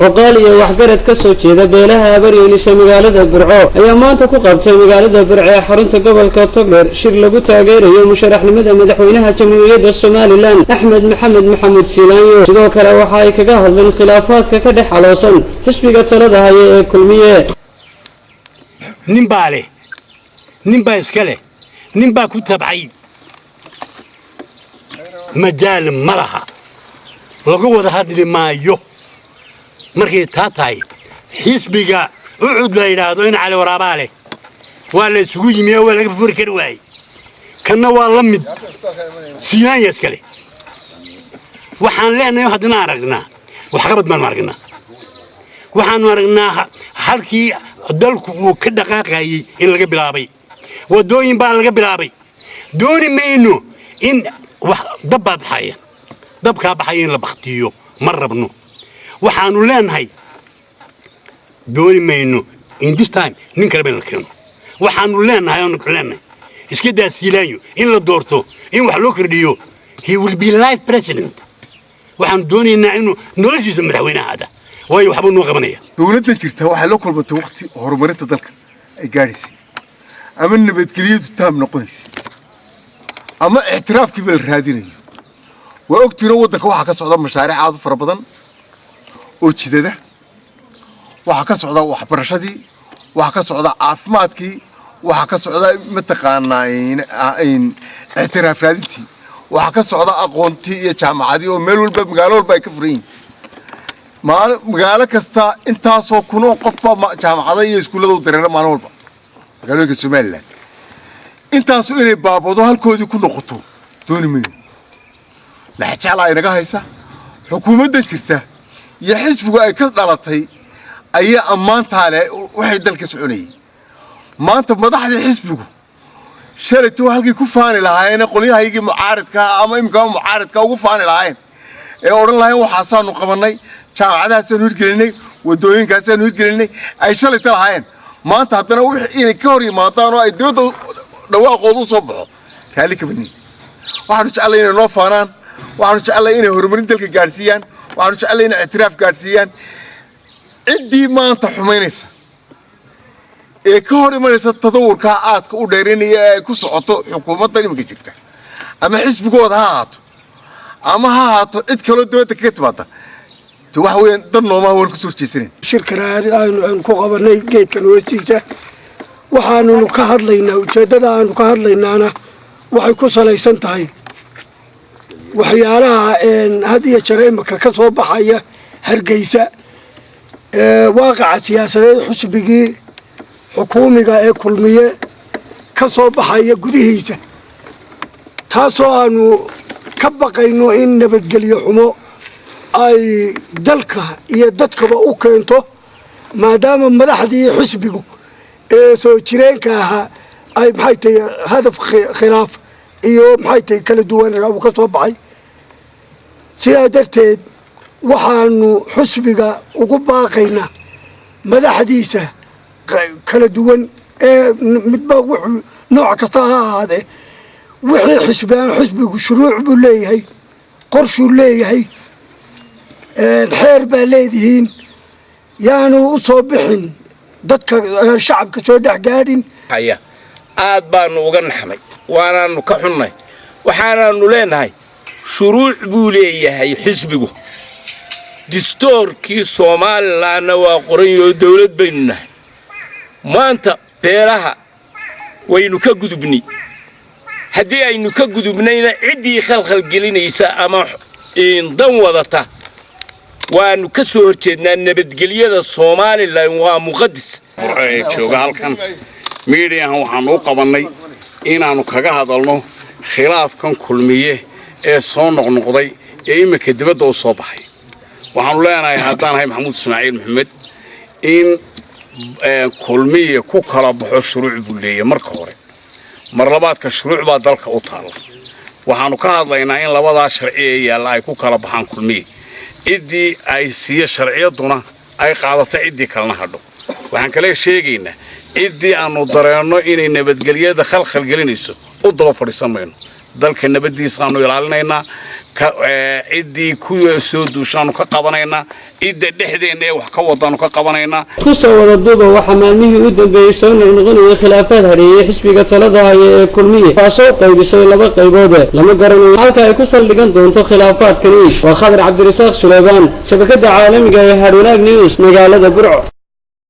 وقال يا وحقرت كسو جيدا بيلها بريونيس مقالة برعو أي مانتا كو قبتي مقالة برعو حرنت قبل كتغير شير لغو تاغير يوم شرح لمدى مدحوينها جمهورية الصومالي لان أحمد محمد سيلانيو سيدو كلا وحاي كقاهد من خلافات ككدح علوصن حسبك تلدها هي كلمية نمبا اسكالي نمبا كتابعي مجال ملها لغو ودا هادلي مايو markii taa tahay xisbiga u cud la yiraahdo in cali waraabaale waa la isugu yimid oo laga furi kari waayay kana waa la mid siyaayas kale waxaan leenahay hadana aragnaa wax qabad ma aragnaa waxaan aragnaa halkii dalku uu ka dhaqaaqayay in laga bilaabay wadooyin baa laga bilaabay dooni mayno in wax dabad hayeen dabka baxay in la baqtiyo ma rabno waxaanu leenahay dooni mayno in this time nin kale baan keeno waxaanu leenahay iska daasiilayo in la doorto in wax loo kordhiyo he will be life president waxaan doonaynaa inuu noloshiisa madaxweynaha hada way waxba noo qabanaya dawladda jirta waxa la kulmatay waqti horumarinta dalka ay gaadhisay ama nabadgelyadu taam noqonaysay ama ixtiraafkii bal raadinayo waa ogtiina wadanka waxa ka socda mashaariic aad u fara badan oo jidada waxa ka socda waxbarashadii waxa ka socda caafimaadkii waxa ka socda mataqaanaa in ixtiraaf raadintii waxa ka socda aqoontii iyo jaamacadii oo meel walba magaalo walba ay ka furan magaalo kasta intaasoo kun oo qof baa jaamacada iyo iskuulada u dareera maalin walba magaalooyinka Soomaaliland intaasoo inay baabado halkoodii ku noqoto dooni mayno la xajala inaga haysa xukuumadda jirta يا حسبك أي كذا لطي أي أمان تعالى واحد دلك سعوني ما أنت مضحى حسبك شالتوا هالكي كفاني لهاين قولي هيجي معارض كا أما يمكن معارض كا وكفاني لهاين أورا الله هو حسن وقبلني شام عدا سنور قلني ودوين كسنور قلني أي شالت لهاين ما أنت حتى نروح إني كوري ما تانو أي دو دواء قوضو صبح هالك بني واحد الله إنه نوفران واحد الله إنه هرمين دلك جارسيان waxaanu jecelahay in اعتراaf gaarsiiyaan cidii maanta xumeynaysa ee ka hor imanaysa tadawurka aadka u dheerinaya ee ku socoto xukuumadda imika jirta ama xisbigooda ha ahaato ama ha ahaato cid kale dawladda ka timaada to wax weyn dan nooma waan ku soo jeesanay shirkaraad aan ku qabanay geedkan hoostiisa waxaanu ka hadlaynaa ujeedada aanu ka hadlaynaana waxay ku salaysan tahay waxyaalaha hadiya jareemka ka soo baxaya hargeysa waaqaca siyaasadeed xusbigii xukuumiga ee kulmiye ka soo baxaya gudihiisa taasoo aanu ka baqayno in nabadgelyo xumo ay dalka iyo dadkaba u keento maadaama madaxdii xusbigu ee soo jireenka ahaa ay maxay tahay hadaf khilaaf iyo maxay tahay kala duwan uu ka soo baxay sidaa darteed waxaanu xusbiga ugu baaqaynaa madaxdiisa kala duwan ee midba wuxuu nooc kasta ha ahaadee wixii xusbigu shuruuc buu leeyahay qorshuu leeyahay xeer baa leedihiin yaanu u soo bixin dadka shacabka soo dhex gaadhin aad baanu uga naxnay waanaanu ka xunnay waxaanaanu leenahay shuruuc buu leeyahay xisbigu distoorkii Soomaalilandna waa qoran oo dawlad baynu nahay maanta beelaha waynu ka gudubnay haddii aynu ka gudubnayna cidii khalkhal gelinaysa ama in dan wadata waanu ka soo horjeednaa nabadgelyada Soomaaliland waa muqaddis jooga halkan meediyahan waxaan u qabanay inaanu kaga hadalno khilaafkan kulmiye ee soo noqnoqday ee imika dibadda u soo baxay waxaanu leenahay haddaan ahay maxamuud ismaaciil maxamed in kulmiye ku kala baxo shuruuc buu leeyahay marka hore mar labaadka shuruuc baa dalka u taala waxaanu ka hadlaynaa in labadaa sharci ee yaalla ay ku kala baxaan kulmiye ciddii ay siiyo sharciyaduna ay qaadato ciddii kalena hadho waxaan kale sheegaynaa ciddii aanu dareenno inay nabadgelyada khalkhal gelinayso u daba fadhiisan mayno dalka nabadiisaanu ilaalinaynaa ciddii ku soo duushaanu ka qabanaynaa cidda dhexdeena ee wax ka wadaanu ka qabanaynaa ku soo wada duuba waxaa maalmihii u dambeeyey soo noqnoqonayay khilaafaad hareeyey xisbiga talada haya ee kulmiye taasoo qaybisay laba qaybood lama garanayo halka ay ku saldhigan doonto khilaafaadkani waa Khadar Cabdirasaaq Suleybaan shabakada caalamiga ee Hadwanaag News magaalada Burco